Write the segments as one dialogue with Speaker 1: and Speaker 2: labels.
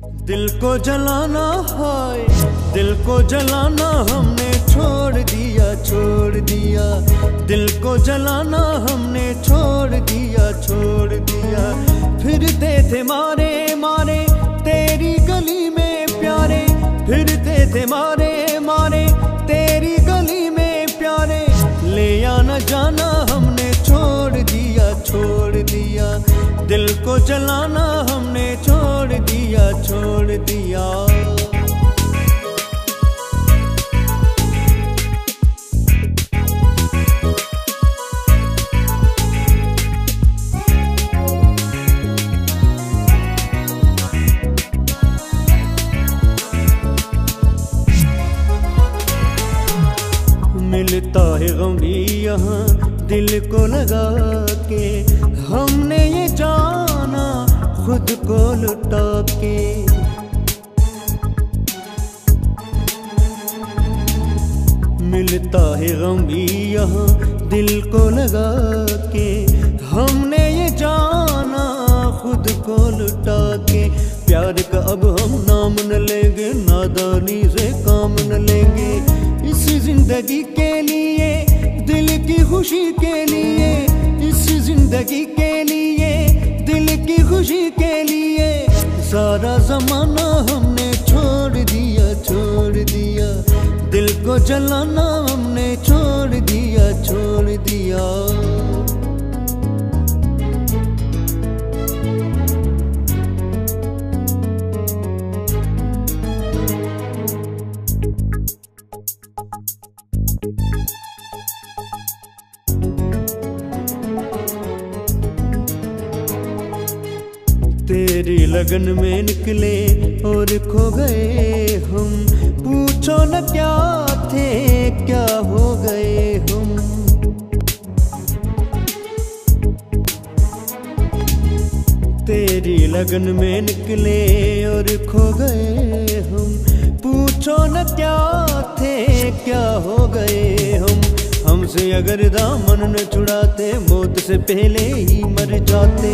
Speaker 1: दिल को जलाना है, दिल को जलाना हमने छोड़ दिया, छोड़ दिया। दिल को जलाना हमने छोड़ दिया, छोड़ दिया। फिरते थे मारे मारे तेरी गली में प्यारे, फिरते थे मारे मारे तेरी गली में प्यारे। ले आना जाना हमने छोड़ दिया, छोड़ दिया। दिल को जलाना हमने छोड़ दिया, छोड़ दिया। मिलता है गम भी यहाँ दिल को लगा के, हमने ये जाना खुद को लुटा के। मिलता है गम भी यहाँ दिल को लगा के, हमने ये जाना खुद को लुटा के। प्यार का अब हम नाम न लेंगे, नादानी से काम न लेंगे। इस जिंदगी के लिए, दिल की खुशी के लिए, इस जिंदगी के लिए, दिल की खुशी के लिए सारा जमाना हमने छोड़ दिया, छोड़ दिया। दिल को जलाना हमने छोड़ दिया, छोड़ दिया। तेरी लगन में निकले और खो गए हम, पूछो न क्या थे क्या हो गए हम। तेरी लगन में निकले और खो गए हम, पूछो न क्या थे क्या हो गए हम। हमसे अगर दामन न छुड़ाते, मौत से पहले ही मर जाते।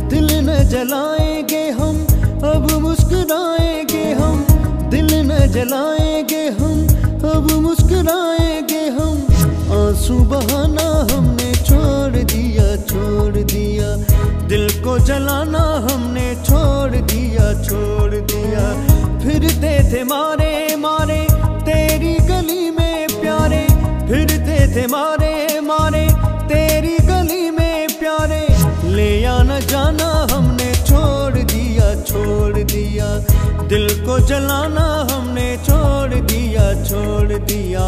Speaker 1: दिल न जलाएंगे हम, अब मुस्कुराएंगे हम। दिल न जलाएंगे हम, अब मुस्कुराएंगे हम। आंसू बहाना हमने छोड़ दिया, छोड़ दिया। दिल को जलाना हमने छोड़ दिया, छोड़ दिया। फिरते थे मारे मारे तेरी गली में प्यारे, फिरते थे मारे मारे तेरी गली में प्यारे। ले आना जाना हमने छोड़ दिया, छोड़ दिया। दिल को जलाना हमने छोड़ दिया, छोड़ दिया।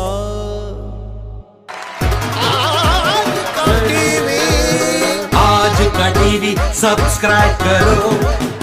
Speaker 2: आज का टीवी सब्सक्राइब करो।